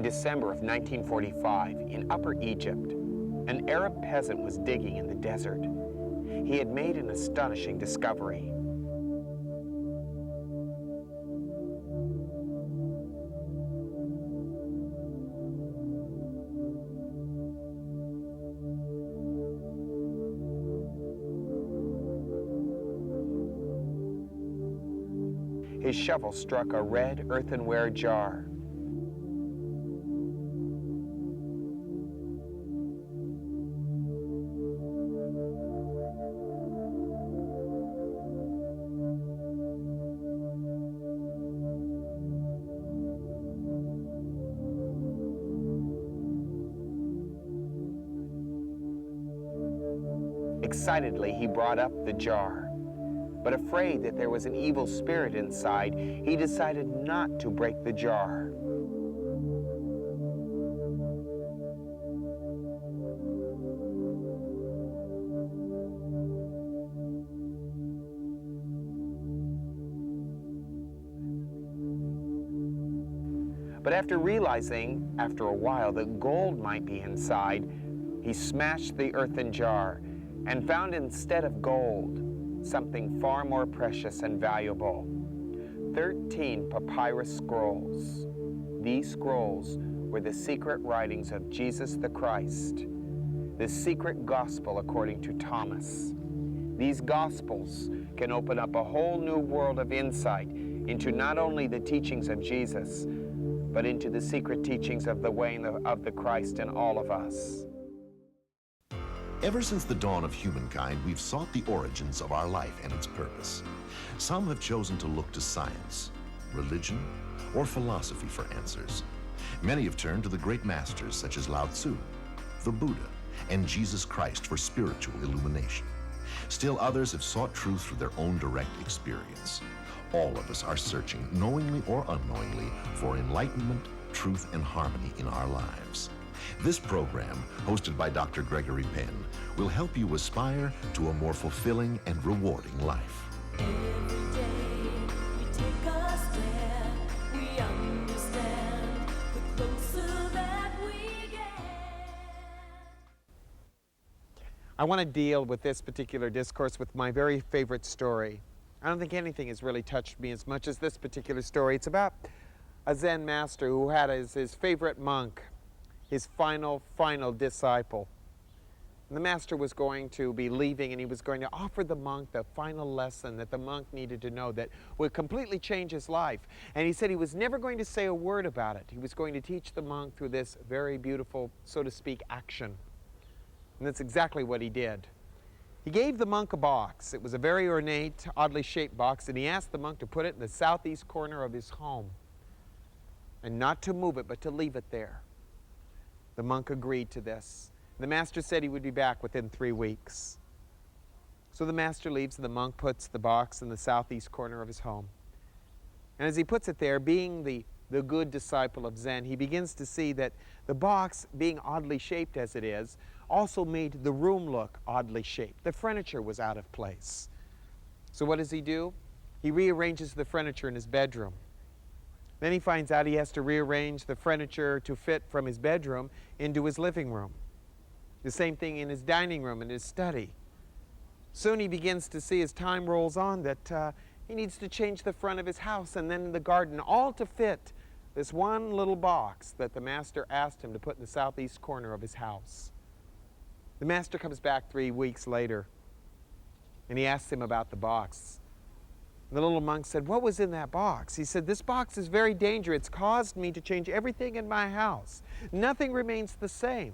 In December of 1945, in Upper Egypt, an Arab peasant was digging in the desert. He had made an astonishing discovery. His shovel struck a red earthenware jar. Excitedly, he brought up the jar. But afraid that there was an evil spirit inside, he decided not to break the jar. But after realizing, after a while, that gold might be inside, he smashed the earthen jar and found instead of gold something far more precious and valuable. 13 papyrus scrolls. These scrolls were the secret writings of Jesus the Christ, the secret gospel according to Thomas. These gospels can open up a whole new world of insight into not only the teachings of Jesus, but into the secret teachings of the way of the Christ in all of us. Ever since the dawn of humankind, we've sought the origins of our life and its purpose. Some have chosen to look to science, religion, or philosophy for answers. Many have turned to the great masters such as Lao Tzu, the Buddha, and Jesus Christ for spiritual illumination. Still others have sought truth through their own direct experience. All of us are searching, knowingly or unknowingly, for enlightenment, truth, and harmony in our lives. This program, hosted by Dr. Gregory Penn, will help you aspire to a more fulfilling and rewarding life. Every day we take a step, we understand, the closer that we get. I want to deal with this particular discourse with my very favorite story. I don't think anything has really touched me as much as this particular story. It's about a Zen master who had as his favorite monk his final disciple. And the master was going to be leaving, and he was going to offer the monk the final lesson that the monk needed to know that would completely change his life. And he said he was never going to say a word about it. He was going to teach the monk through this very beautiful, so to speak, action. And that's exactly what he did. He gave the monk a box. It was a very ornate, oddly shaped box, and he asked the monk to put it in the southeast corner of his home. And not to move it, but to leave it there. The monk agreed to this. The master said he would be back within 3 weeks. So the master leaves, and the monk puts the box in the southeast corner of his home. And as he puts it there, being the good disciple of Zen, he begins to see that the box, being oddly shaped as it is, also made the room look oddly shaped. The furniture was out of place. So what does he do? He rearranges the furniture in his bedroom. Then he finds out he has to rearrange the furniture to fit from his bedroom into his living room. The same thing in his dining room and his study. Soon he begins to see as time rolls on that he needs to change the front of his house and then the garden, all to fit this one little box that the master asked him to put in the southeast corner of his house. The master comes back 3 weeks later, and he asks him about the box. The little monk said, "What was in that box?" He said, "This box is very dangerous. It's caused me to change everything in my house. Nothing remains the same."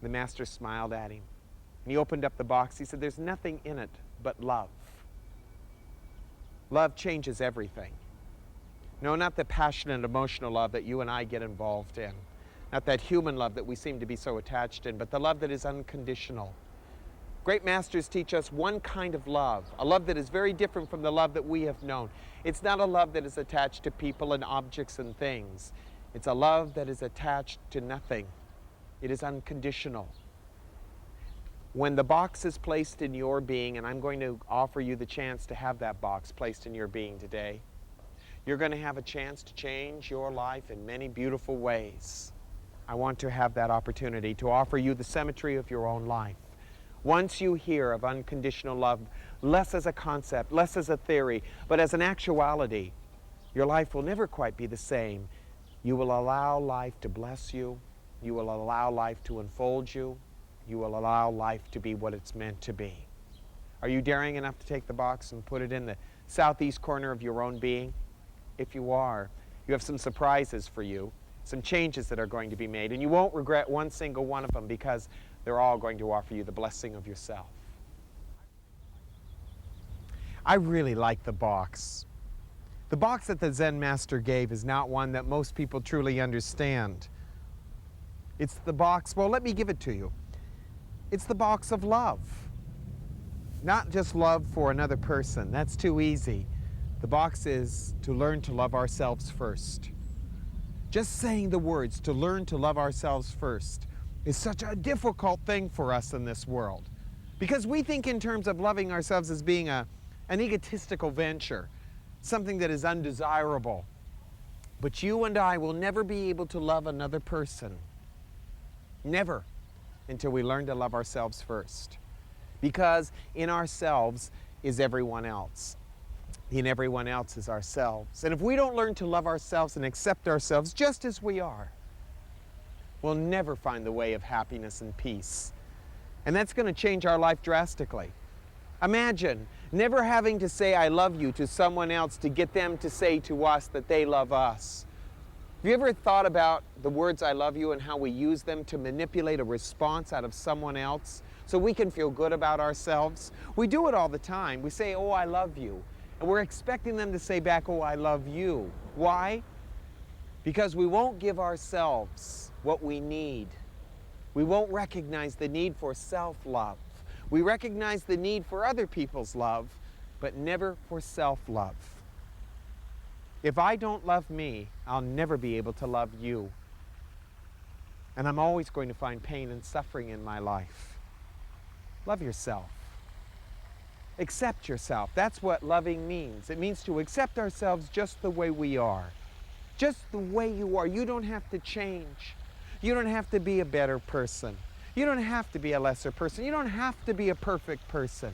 The master smiled at him, and he opened up the box. He said, "There's nothing in it but love. Love changes everything. No, not the passionate, emotional love that you and I get involved in. Not that human love that we seem to be so attached in, but the love that is unconditional. Great masters teach us one kind of love, a love that is very different from the love that we have known. It's not a love that is attached to people and objects and things. It's a love that is attached to nothing. It is unconditional. When the box is placed in your being, and I'm going to offer you the chance to have that box placed in your being today, You're going to have a chance to change your life in many beautiful ways. I want to have that opportunity to offer you the symmetry of your own life. Once you hear of unconditional love, less as a concept, less as a theory, but as an actuality, your life will never quite be the same. You will allow life to bless you. You will allow life to unfold you. You will allow life to be what it's meant to be. Are you daring enough to take the box and put it in the southeast corner of your own being? If you are, you have some surprises for you, some changes that are going to be made, and you won't regret one single one of them because they're all going to offer you the blessing of yourself. I really like the box. The box that the Zen master gave is not one that most people truly understand. It's the box, well, let me give it to you. It's the box of love. Not just love for another person, that's too easy. The box is to learn to love ourselves first. Just saying the words, to learn to love ourselves first, is such a difficult thing for us in this world. Because we think in terms of loving ourselves as being an egotistical venture, something that is undesirable. But you and I will never be able to love another person. Never, until we learn to love ourselves first. Because in ourselves is everyone else. In everyone else is ourselves. And if we don't learn to love ourselves and accept ourselves just as we are, we'll never find the way of happiness and peace. And that's going to change our life drastically. Imagine never having to say I love you to someone else to get them to say to us that they love us. Have you ever thought about the words I love you and how we use them to manipulate a response out of someone else so we can feel good about ourselves? We do it all the time. We say, oh, I love you. And we're expecting them to say back, oh, I love you. Why? Because we won't give ourselves what we need. We won't recognize the need for self-love. We recognize the need for other people's love, but never for self-love. If I don't love me, I'll never be able to love you. And I'm always going to find pain and suffering in my life. Love yourself. Accept yourself. That's what loving means. It means to accept ourselves just the way we are. Just the way you are. You don't have to change. You don't have to be a better person. You don't have to be a lesser person. You don't have to be a perfect person.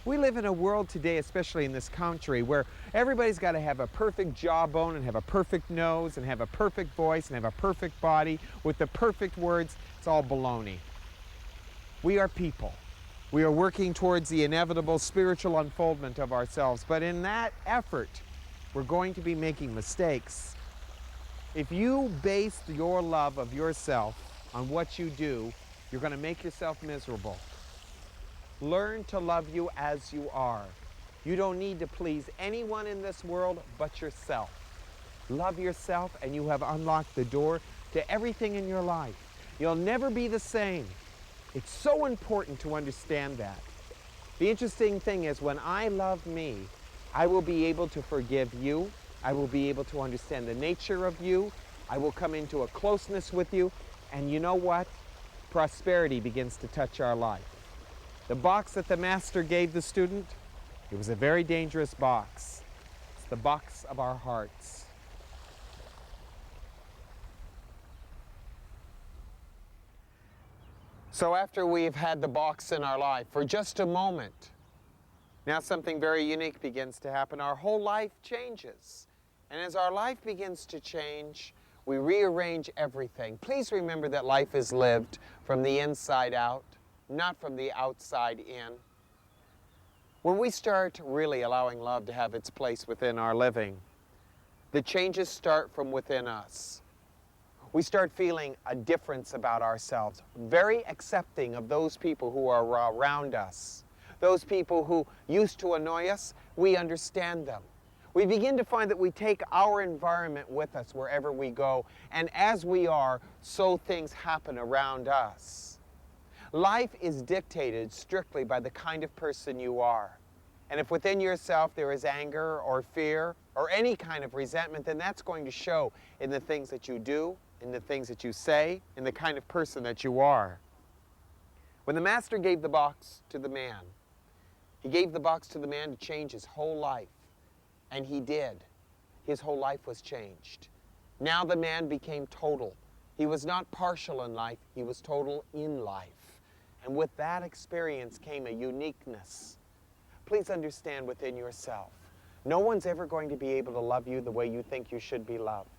We live in a world today, especially in this country, where everybody's got to have a perfect jawbone and have a perfect nose and have a perfect voice and have a perfect body with the perfect words. It's all baloney. We are people. We are working towards the inevitable spiritual unfoldment of ourselves. But in that effort, we're going to be making mistakes. If you base your love of yourself on what you do, you're going to make yourself miserable. Learn to love you as you are. You don't need to please anyone in this world but yourself. Love yourself and you have unlocked the door to everything in your life. You'll never be the same. It's so important to understand that. The interesting thing is when I love me, I will be able to forgive you. I will be able to understand the nature of you. I will come into a closeness with you. And you know what? Prosperity begins to touch our life. The box that the master gave the student, it was a very dangerous box. It's the box of our hearts. So after we've had the box in our life for just a moment, now something very unique begins to happen. Our whole life changes. And as our life begins to change, we rearrange everything. Please remember that life is lived from the inside out, not from the outside in. When we start really allowing love to have its place within our living, the changes start from within us. We start feeling a difference about ourselves, very accepting of those people who are around us. Those people who used to annoy us, we understand them. We begin to find that we take our environment with us wherever we go, and as we are, so things happen around us. Life is dictated strictly by the kind of person you are. And if within yourself there is anger or fear or any kind of resentment, then that's going to show in the things that you do, in the things that you say, in the kind of person that you are. When the master gave the box to the man, he gave the box to the man to change his whole life. And he did. his whole life was changed. Now the man became total. He was not partial in life, he was total in life. And with that experience came a uniqueness. Please understand within yourself, no one's ever going to be able to love you the way you think you should be loved.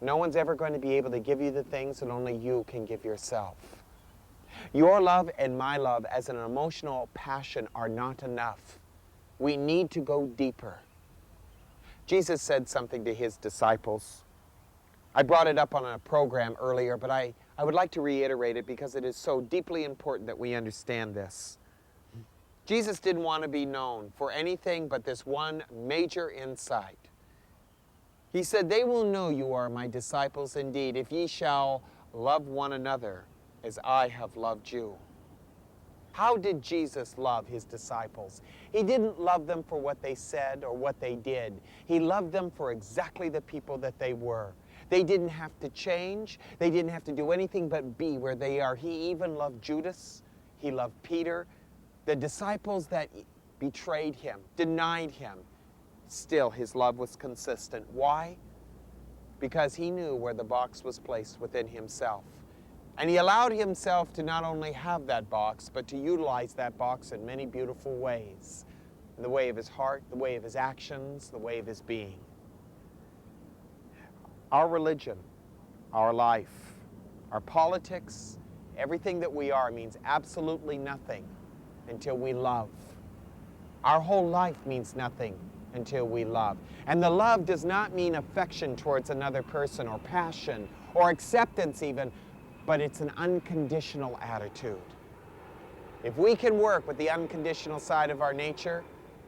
No one's ever going to be able to give you the things that only you can give yourself. Your love and my love as an emotional passion are not enough. We need to go deeper. Jesus said something to his disciples. I brought it up on a program earlier, but I would like to reiterate it because it is so deeply important that we understand this. Jesus didn't want to be known for anything but this one major insight. He said, "They will know you are my disciples indeed, if ye shall love one another as I have loved you." How did Jesus love his disciples? He didn't love them for what they said or what they did. He loved them for exactly the people that they were. They didn't have to change. They didn't have to do anything but be where they are. He even loved Judas. He loved Peter. The disciples that betrayed him, denied him, still his love was consistent. Why? Because he knew where the box was placed within himself. And he allowed himself to not only have that box, but to utilize that box in many beautiful ways. In the way of his heart, the way of his actions, the way of his being. Our religion, our life, our politics, everything that we are means absolutely nothing until we love. Our whole life means nothing until we love. And the love does not mean affection towards another person or passion or acceptance even, but it's an unconditional attitude. If we can work with the unconditional side of our nature,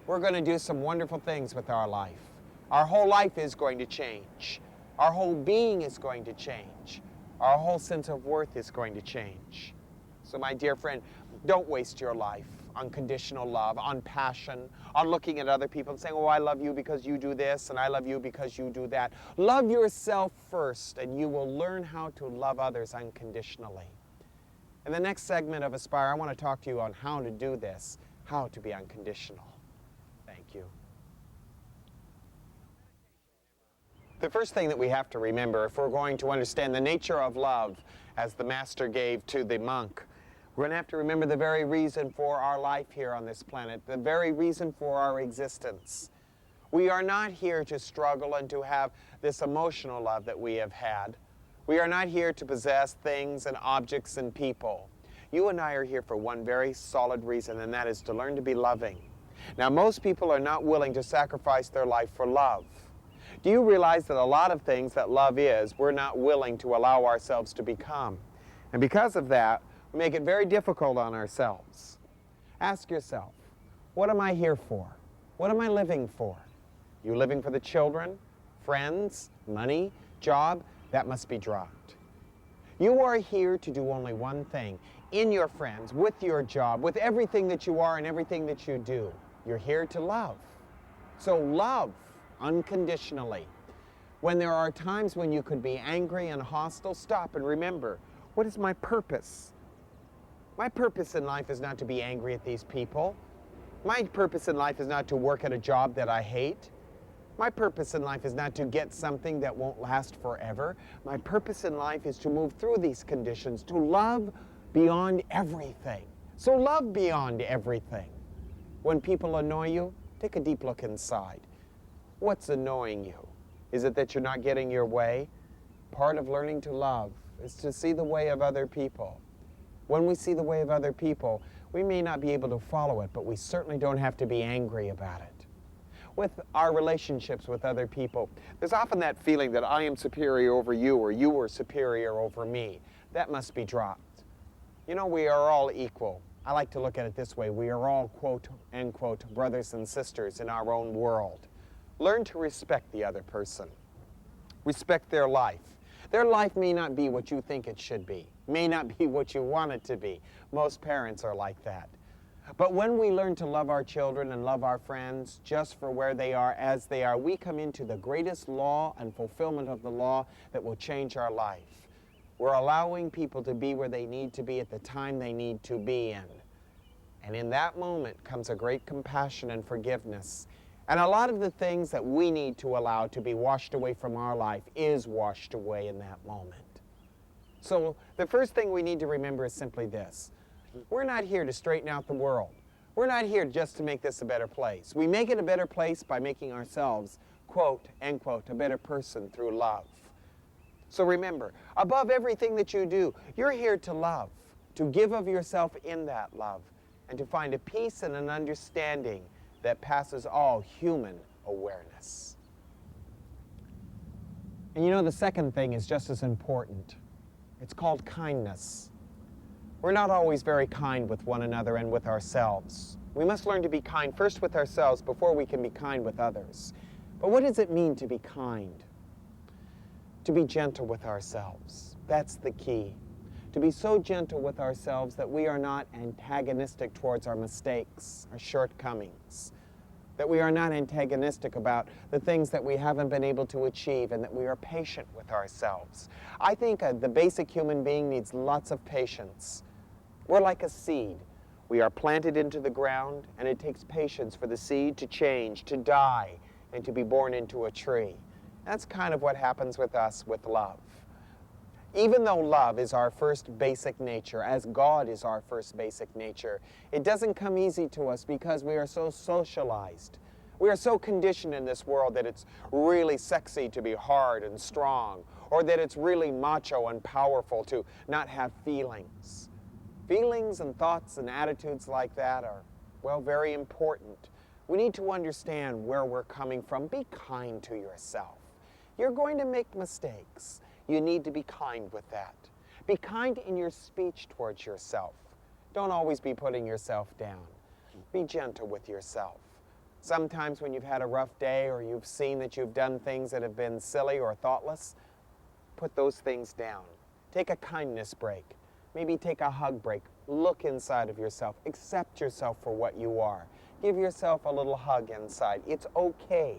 we're going to do some wonderful things with our life. Our whole life is going to change. Our whole being is going to change. Our whole sense of worth is going to change. So my dear friend, don't waste your life on conditional love, on passion, on looking at other people and saying, "Oh, I love you because you do this, and I love you because you do that." Love yourself first, and you will learn how to love others unconditionally. In the next segment of Aspire, I want to talk to you on how to do this, how to be unconditional. Thank you. The first thing that we have to remember, if we're going to understand the nature of love as the Master gave to the monk, we're going to have to remember the very reason for our life here on this planet, the very reason for our existence. We are not here to struggle and to have this emotional love that we have had. We are not here to possess things and objects and people. You and I are here for one very solid reason, and that is to learn to be loving. Now, most people are not willing to sacrifice their life for love. Do you realize that a lot of things that love is, we're not willing to allow ourselves to become? And because of that, we make it very difficult on ourselves. Ask yourself, what am I here for? What am I living for? You living for the children, friends, money, job? That must be dropped. You are here to do only one thing. In your friends, with your job, with everything that you are and everything that you do, you're here to love. So love unconditionally. When there are times when you could be angry and hostile, stop and remember, what is my purpose? My purpose in life is not to be angry at these people. My purpose in life is not to work at a job that I hate. My purpose in life is not to get something that won't last forever. My purpose in life is to move through these conditions, to love beyond everything. So love beyond everything. When people annoy you, take a deep look inside. What's annoying you? Is it that you're not getting your way? Part of learning to love is to see the way of other people. When we see the way of other people, we may not be able to follow it, but we certainly don't have to be angry about it. With our relationships with other people, there's often that feeling that I am superior over you or you are superior over me. That must be dropped. You know, we are all equal. I like to look at it this way. We are all, quote, end quote, brothers and sisters in our own world. Learn to respect the other person. Respect their life. Their life may not be what you think it should be, may not be what you want it to be. Most parents are like that. But when we learn to love our children and love our friends just for where they are, as they are, we come into the greatest law and fulfillment of the law that will change our life. We're allowing people to be where they need to be at the time they need to be in. And in that moment comes a great compassion and forgiveness. And a lot of the things that we need to allow to be washed away from our life is washed away in that moment. So the first thing we need to remember is simply this. We're not here to straighten out the world. We're not here just to make this a better place. We make it a better place by making ourselves, quote, end quote, a better person through love. So remember, above everything that you do, you're here to love, to give of yourself in that love, and to find a peace and an understanding that passes all human awareness. And you know, the second thing is just as important. It's called kindness. We're not always very kind with one another and with ourselves. We must learn to be kind first with ourselves before we can be kind with others. But what does it mean to be kind? To be gentle with ourselves. That's the key. To be so gentle with ourselves that we are not antagonistic towards our mistakes, our shortcomings. That we are not antagonistic about the things that we haven't been able to achieve, and that we are patient with ourselves. I think the basic human being needs lots of patience. We're like a seed. We are planted into the ground, and it takes patience for the seed to change, to die, and to be born into a tree. That's kind of what happens with us with love. Even though love is our first basic nature, as God is our first basic nature, it doesn't come easy to us because we are so socialized. We are so conditioned in this world that it's really sexy to be hard and strong, or that it's really macho and powerful to not have feelings. Feelings and thoughts and attitudes like that are, well, very important. We need to understand where we're coming from. Be kind to yourself. You're going to make mistakes. You need to be kind with that. Be kind in your speech towards yourself. Don't always be putting yourself down. Be gentle with yourself. Sometimes when you've had a rough day or you've seen that you've done things that have been silly or thoughtless, put those things down. Take a kindness break. Maybe take a hug break. Look inside of yourself. Accept yourself for what you are. Give yourself a little hug inside. It's okay.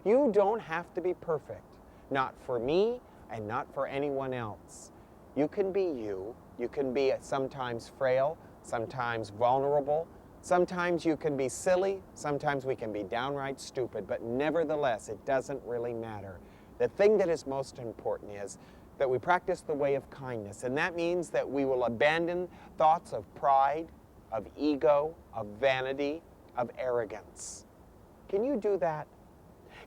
You don't have to be perfect. Not for me, and not for anyone else. You can be you. You can be sometimes frail, sometimes vulnerable. Sometimes you can be silly. Sometimes we can be downright stupid. But nevertheless, it doesn't really matter. The thing that is most important is that we practice the way of kindness. And that means that we will abandon thoughts of pride, of ego, of vanity, of arrogance. Can you do that?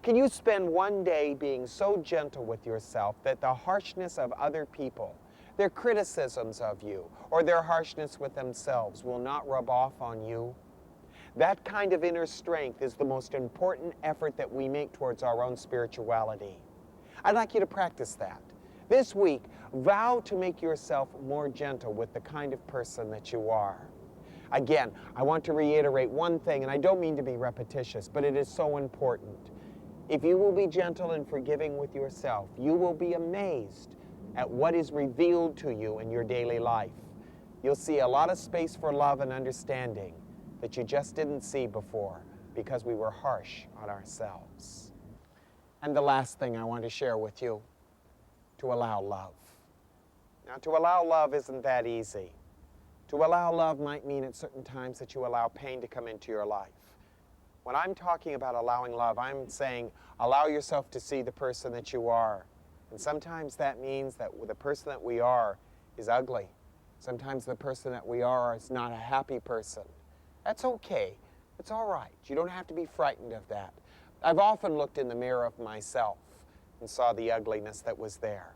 Can you spend one day being so gentle with yourself that the harshness of other people, their criticisms of you, or their harshness with themselves will not rub off on you? That kind of inner strength is the most important effort that we make towards our own spirituality. I'd like you to practice that. This week, vow to make yourself more gentle with the kind of person that you are. Again, I want to reiterate one thing, and I don't mean to be repetitious, but it is so important. If you will be gentle and forgiving with yourself, you will be amazed at what is revealed to you in your daily life. You'll see a lot of space for love and understanding that you just didn't see before because we were harsh on ourselves. And the last thing I want to share with you, to allow love. Now, to allow love isn't that easy. To allow love might mean at certain times that you allow pain to come into your life. When I'm talking about allowing love, I'm saying allow yourself to see the person that you are. And sometimes that means that the person that we are is ugly. Sometimes the person that we are is not a happy person. That's okay. It's all right. You don't have to be frightened of that. I've often looked in the mirror of myself and saw the ugliness that was there.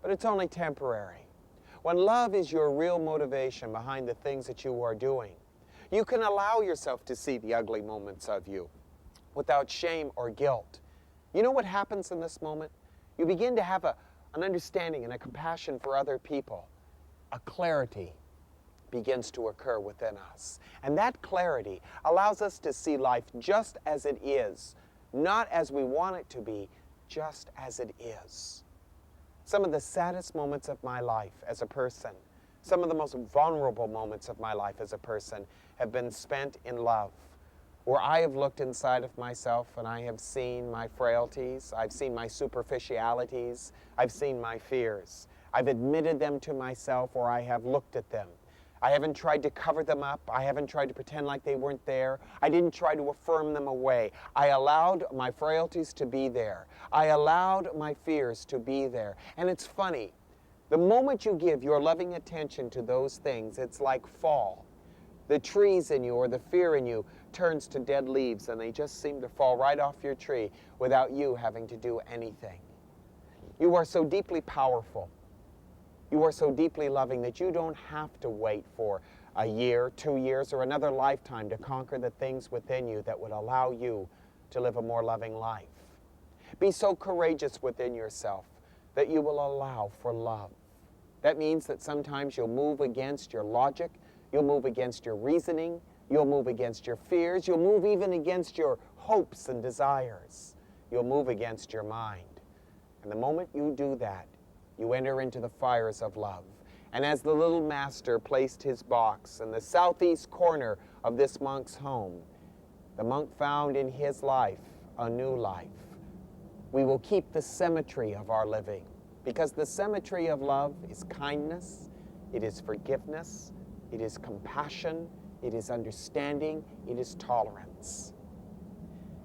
But it's only temporary. When love is your real motivation behind the things that you are doing, you can allow yourself to see the ugly moments of you without shame or guilt. You know what happens in this moment? You begin to have an understanding and a compassion for other people. A clarity begins to occur within us. And that clarity allows us to see life just as it is, not as we want it to be, just as it is. Some of the saddest moments of my life as a person, some of the most vulnerable moments of my life as a person have been spent in love, where I have looked inside of myself and I have seen my frailties, I've seen my superficialities, I've seen my fears. I've admitted them to myself, or I have looked at them. I haven't tried to cover them up. I haven't tried to pretend like they weren't there. I didn't try to affirm them away. I allowed my frailties to be there. I allowed my fears to be there. And it's funny, the moment you give your loving attention to those things, it's like fall. The trees in you or the fear in you turns to dead leaves, and they just seem to fall right off your tree without you having to do anything. You are so deeply powerful. You are so deeply loving that you don't have to wait for a year, 2 years, or another lifetime to conquer the things within you that would allow you to live a more loving life. Be so courageous within yourself that you will allow for love. That means that sometimes you'll move against your logic, you'll move against your reasoning, you'll move against your fears, you'll move even against your hopes and desires. You'll move against your mind. And the moment you do that, you enter into the fires of love. And as the little master placed his box in the southeast corner of this monk's home, the monk found in his life a new life. We will keep the symmetry of our living, because the symmetry of love is kindness, it is forgiveness, it is compassion, it is understanding, it is tolerance.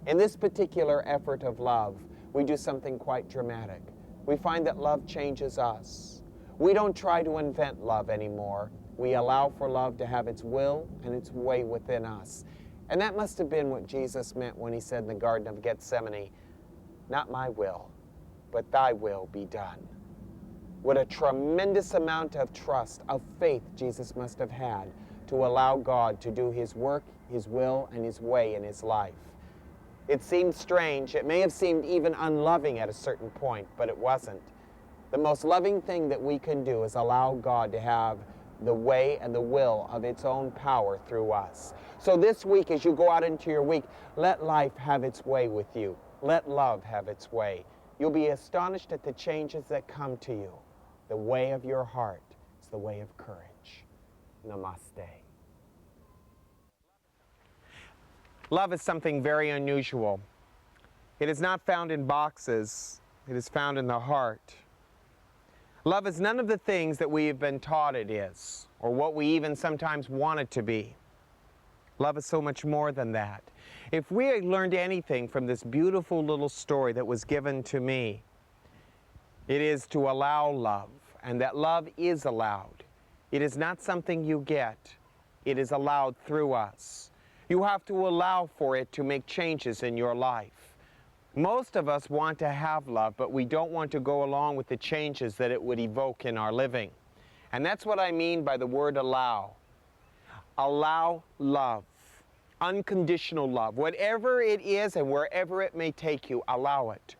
In this particular effort of love, we do something quite dramatic. We find that love changes us. We don't try to invent love anymore. We allow for love to have its will and its way within us. And that must have been what Jesus meant when he said in the Garden of Gethsemane, "Not my will, but thy will be done." What a tremendous amount of trust, of faith Jesus must have had to allow God to do his work, his will, and his way in his life. It seemed strange. It may have seemed even unloving at a certain point, but it wasn't. The most loving thing that we can do is allow God to have the way and the will of its own power through us. So this week, as you go out into your week, let life have its way with you. Let love have its way. You'll be astonished at the changes that come to you. The way of your heart is the way of courage. Namaste. Love is something very unusual. It is not found in boxes. It is found in the heart. Love is none of the things that we have been taught it is, or what we even sometimes want it to be. Love is so much more than that. If we had learned anything from this beautiful little story that was given to me, it is to allow love, and that love is allowed. It is not something you get. It is allowed through us. You have to allow for it to make changes in your life. Most of us want to have love, but we don't want to go along with the changes that it would evoke in our living. And that's what I mean by the word allow. Allow love, unconditional love. Whatever it is and wherever it may take you, allow it.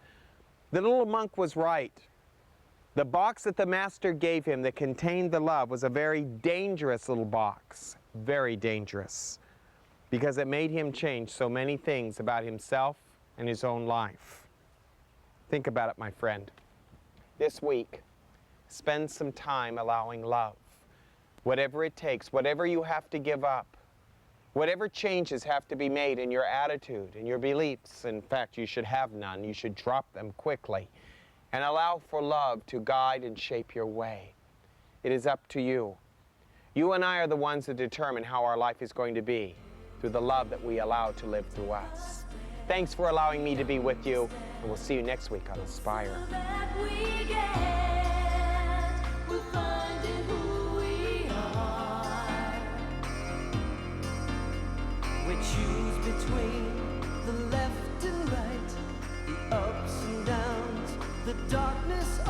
The little monk was right. The box that the master gave him that contained the love was a very dangerous little box, very dangerous, because it made him change so many things about himself and his own life. Think about it, my friend. This week, spend some time allowing love. Whatever it takes, whatever you have to give up, whatever changes have to be made in your attitude, in your beliefs. In fact, you should have none. You should drop them quickly. And allow for love to guide and shape your way. It is up to you. You and I are the ones that determine how our life is going to be, through the love that we allow to live through us. Thanks for allowing me to be with you, and we'll see you next week on Inspire. That we get, we'll find in who we are. We choose between the left and right, the ups and downs, the darkness.